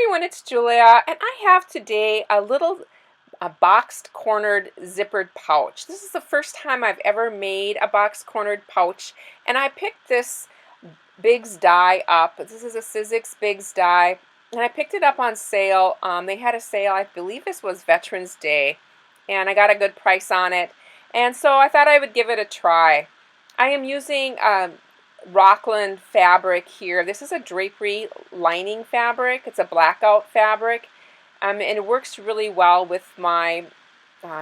everyone, it's Julia, and I have today a boxed cornered zippered pouch. This is the first time I've ever made a box cornered pouch, and I picked this Bigz Die up. This is a Sizzix Bigz Die, and I picked it up on sale. They had a sale, I believe this was Veterans Day, and I got a good price on it, and so I thought I would give it a try. I am using Roclon fabric here. This is a drapery lining fabric. It's a blackout fabric, and it works really well with my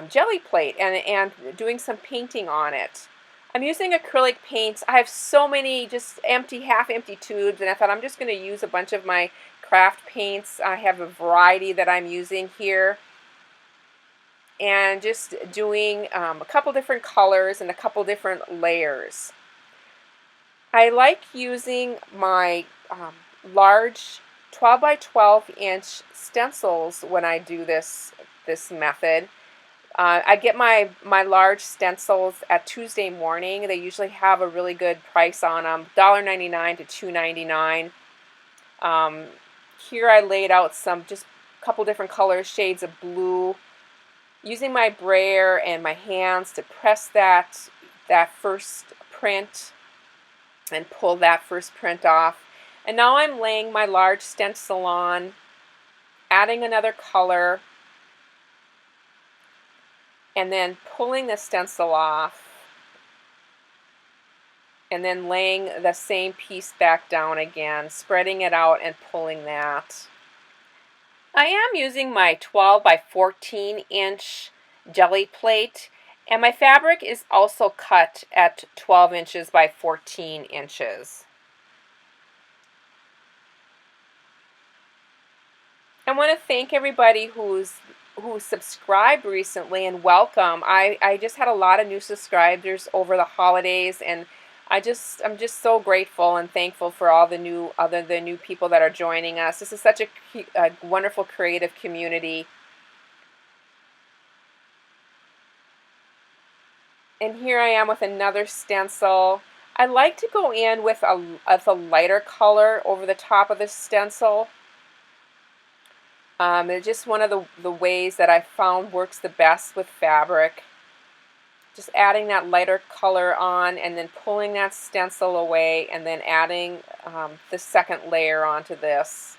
jelly plate and doing some painting on it. I'm using acrylic paints. I have so many just half empty tubes, and I thought I'm just going to use a bunch of my craft paints. I have a variety that I'm using here, and just doing a couple different colors and a couple different layers. I like using my large 12 by 12 inch stencils when I do this method. I get my large stencils at Tuesday morning. They usually have a really good price on them, $1.99 to $2.99. Here I laid out just a couple different colors, shades of blue, using my brayer and my hands to press that first print and pull that first print off. And now I'm laying my large stencil on, adding another color, and then pulling the stencil off, and then laying the same piece back down again, spreading it out and pulling that. I am using my 12 by 14 inch jelly plate, and my fabric is also cut at 12 inches by 14 inches. I want to thank everybody who subscribed recently, and welcome. I just had a lot of new subscribers over the holidays, and I'm just so grateful and thankful for all the new people that are joining us. This is such a wonderful creative community. And here I am with another stencil. I like to go in with a lighter color over the top of the stencil. It's just one of the ways that I found works the best with fabric. Just adding that lighter color on and then pulling that stencil away and then adding the second layer onto this.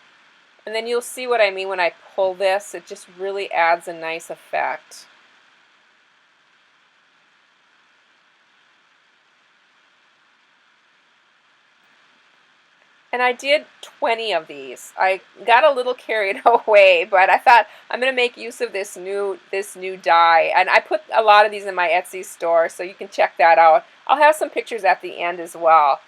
And then you'll see what I mean when I pull this. It just really adds a nice effect. And I did 20 of these. I got a little carried away, but I thought I'm going to make use of this new die. And I put a lot of these in my Etsy store, so you can check that out. I'll have some pictures at the end as well.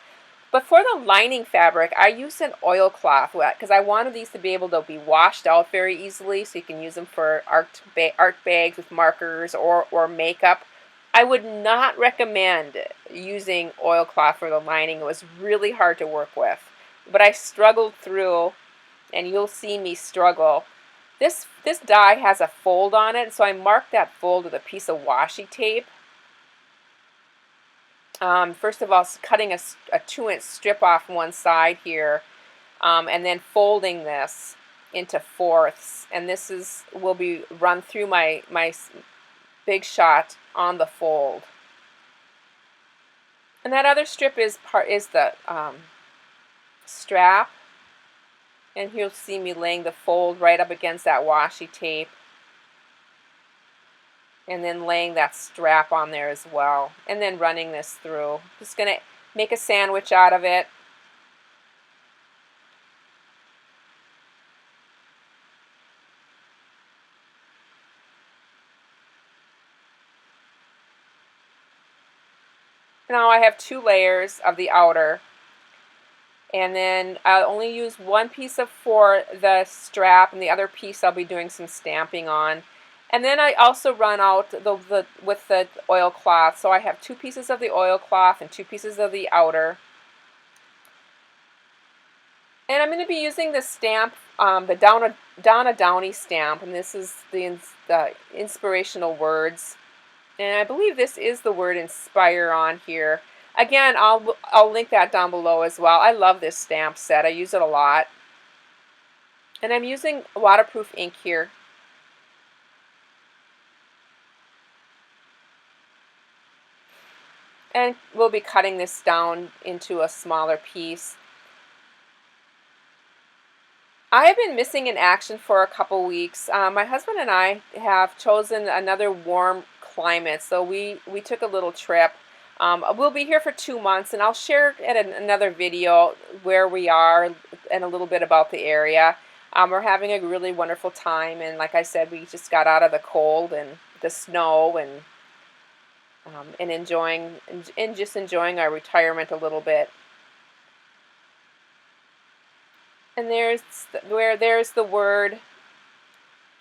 But for the lining fabric, I used an oilcloth because I wanted these to be able to be washed out very easily, so you can use them for art bags with markers or makeup. I would not recommend using oilcloth for the lining. It was really hard to work with. But I struggled through, and you'll see me struggle. This die has a fold on it, so I marked that fold with a piece of washi tape. First of all, cutting a 2-inch strip off one side here, and then folding this into fourths. And this will be run through my BigShot on the fold. And that other strip is the strap, and you'll see me laying the fold right up against that washi tape and then laying that strap on there as well, and then running this through. Just going to make a sandwich out of it. Now I have 2 layers of the outer. And then I'll only use one piece for the strap, and the other piece I'll be doing some stamping on. And then I also run out with the oilcloth. So I have 2 pieces of the oilcloth and 2 pieces of the outer. And I'm going to be using the stamp, the Donna Downey stamp, and this is the inspirational words. And I believe this is the word inspire on here. Again, I'll link that down below as well. I love this stamp set. I use it a lot. And I'm using waterproof ink here. And we'll be cutting this down into a smaller piece. I have been missing in action for a couple weeks. My husband and I have chosen another warm climate, so we took a little trip. We'll be here for 2 months, and I'll share in another video where we are and a little bit about the area. We're having a really wonderful time, and like I said, we just got out of the cold and the snow and just enjoying our retirement a little bit. And there's the word,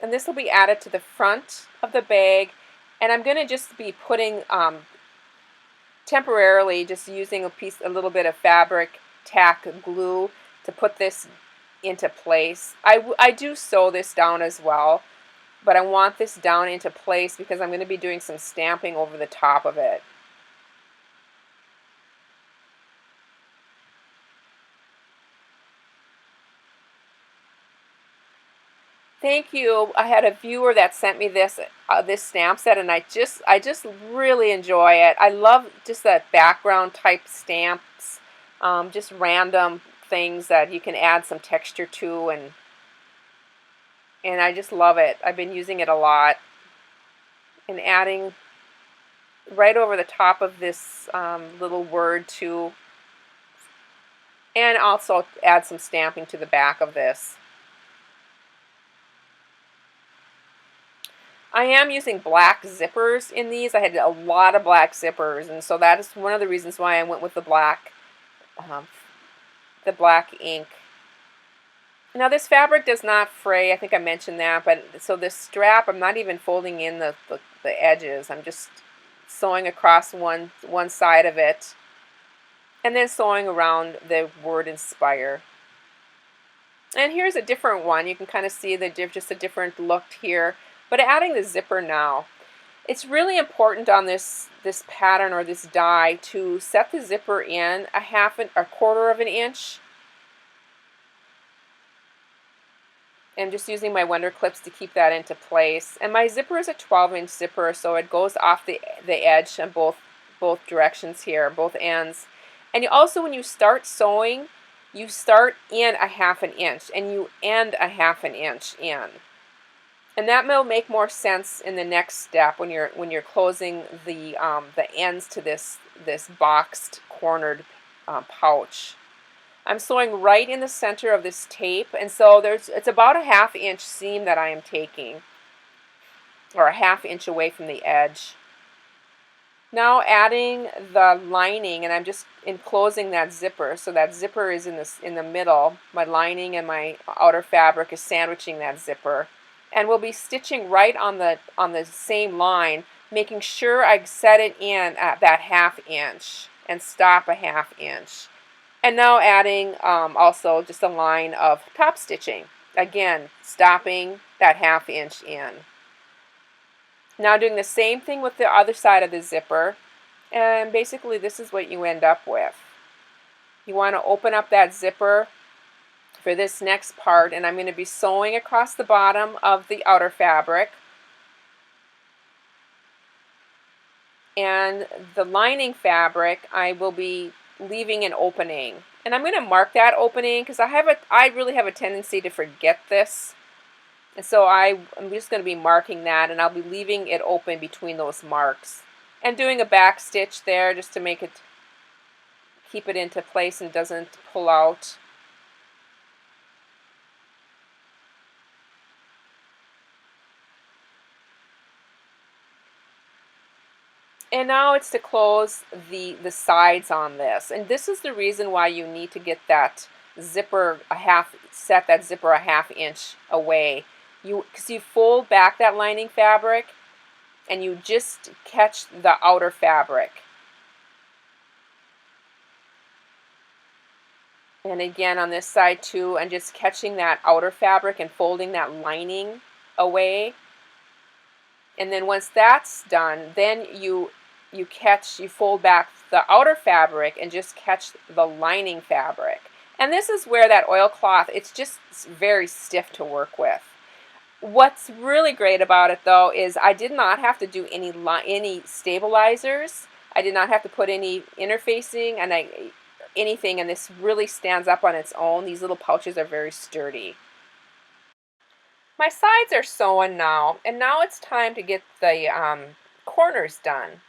and this will be added to the front of the bag. And I'm going to just be putting temporarily just using a little bit of fabric tack glue to put this into place. I do sew this down as well, but I want this down into place because I'm going to be doing some stamping over the top of it. Thank you. I had a viewer that sent me this stamp set, and I just really enjoy it. I love just that background type stamps, just random things that you can add some texture to, and I just love it. I've been using it a lot, and adding right over the top of this little word too, and also add some stamping to the back of this. I am using black zippers in these. I had a lot of black zippers, and so that is one of the reasons why I went with the black ink. Now this fabric does not fray. I think I mentioned that, but so this strap, I'm not even folding in the edges. I'm just sewing across one side of it, and then sewing around the word inspire. And here's a different one. You can kind of see just a different look here. But adding the zipper now, it's really important on this pattern or this die to set the zipper in a quarter of an inch. I'm just using my Wonder Clips to keep that into place. And my zipper is a 12-inch zipper, so it goes off the edge on both directions here, both ends. And also when you start sewing, you start in a half an inch and you end a half an inch in. And that will make more sense in the next step when you're closing the ends to this boxed cornered pouch. I'm sewing right in the center of this tape, and so it's about a half-inch seam that I am taking, or a half inch away from the edge. Now adding the lining, and I'm just enclosing that zipper, so that zipper is in the middle. My lining and my outer fabric is sandwiching that zipper. And we'll be stitching right on the same line, making sure I set it in at that half inch and stop a half inch. And now adding also just a line of top stitching. Again, stopping that half inch in. Now doing the same thing with the other side of the zipper, and basically this is what you end up with. You want to open up that zipper for this next part, and I'm going to be sewing across the bottom of the outer fabric. And the lining fabric, I will be leaving an opening. And I'm going to mark that opening because I really have a tendency to forget this. And so I'm just going to be marking that, and I'll be leaving it open between those marks. And doing a back stitch there just to keep it into place and doesn't pull out. And now it's to close the sides on this. And this is the reason why you need to get that zipper set that zipper a half inch away. Because you fold back that lining fabric and you just catch the outer fabric. And again on this side too, and just catching that outer fabric and folding that lining away. And then once that's done, then you fold back the outer fabric and just catch the lining fabric. And this is where that oilcloth, it's just very stiff to work with. What's really great about it though is I did not have to do any stabilizers. I did not have to put any interfacing and anything, and this really stands up on its own. These little pouches are very sturdy. My sides are sewn now, and now it's time to get the corners done.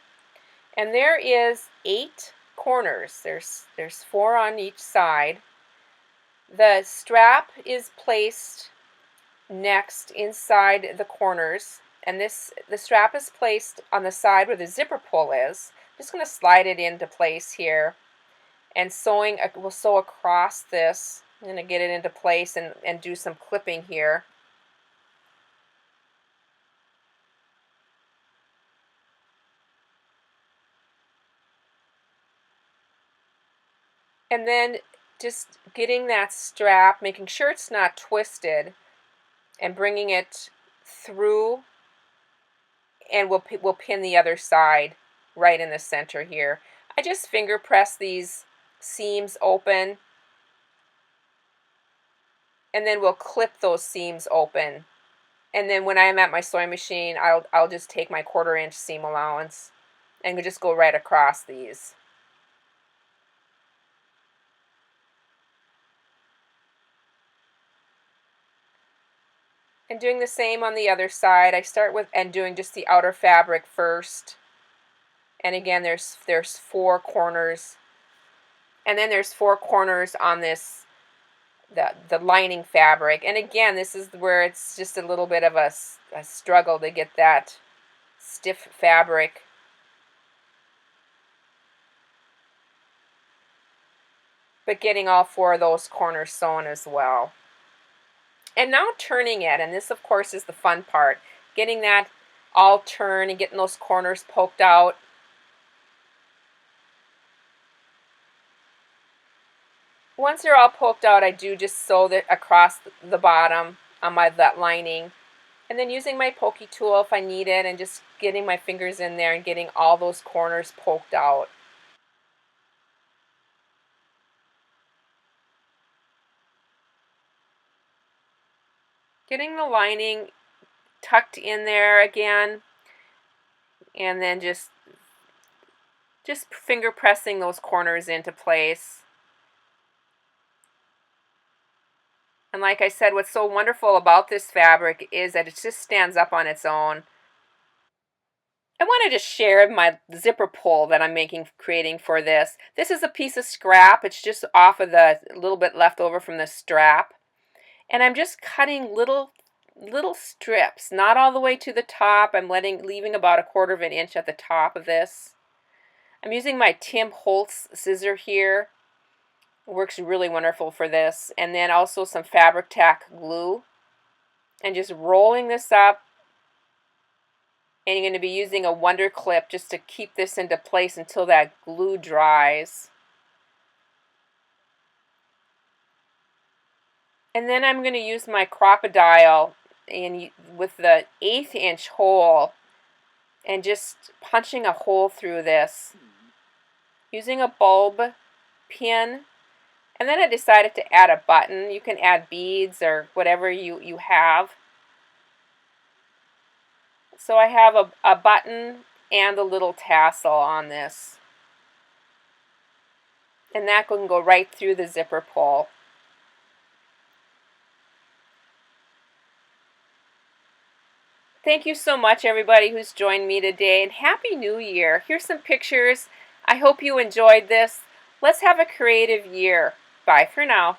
And there is 8 corners. There's 4 on each side. The strap is placed next inside the corners, and the strap is placed on the side where the zipper pull is. I'm just going to slide it into place here, and we'll sew across this. I'm going to get it into place and do some clipping here. And then just getting that strap, making sure it's not twisted, and bringing it through, and we'll pin the other side right in the center here. I just finger press these seams open, and then we'll clip those seams open. And then when I'm at my sewing machine, I'll just take my 1/4 inch seam allowance and just go right across these. And doing the same on the other side. I start with doing just the outer fabric first. And again, there's 4 corners. And then there's 4 corners on this the lining fabric. And again, this is where it's just a little bit of a struggle to get that stiff fabric. But getting all 4 of those corners sewn as well. And now turning it, and this of course is the fun part, getting that all turned and getting those corners poked out. Once they're all poked out, I do just sew that across the bottom on that lining, and then using my pokey tool if I need it, and just getting my fingers in there and getting all those corners poked out. Getting the lining tucked in there again, and then just finger pressing those corners into place. And like I said, what's so wonderful about this fabric is that it just stands up on its own. I wanted to share my zipper pull that I'm creating for this. This is a piece of scrap. It's just off of the little bit left over from the strap. And I'm just cutting little strips, not all the way to the top. I'm leaving about a 1/4 inch at the top of this. I'm using my Holtz scissor here. It works really wonderful for this. And then also some fabric Tac Glue. And just rolling this up. And you're going to be using a Wonder Clip just to keep this into place until that glue dries. And then I'm going to use my crocodile with the 1/8 inch hole and just punching a hole through this using a bulb pin. And then I decided to add a button. You can add beads or whatever you have. So I have a button and a little tassel on this. And that can go right through the zipper pull. Thank you so much, everybody who's joined me today, and Happy New Year. Here's some pictures. I hope you enjoyed this. Let's have a creative year. Bye for now.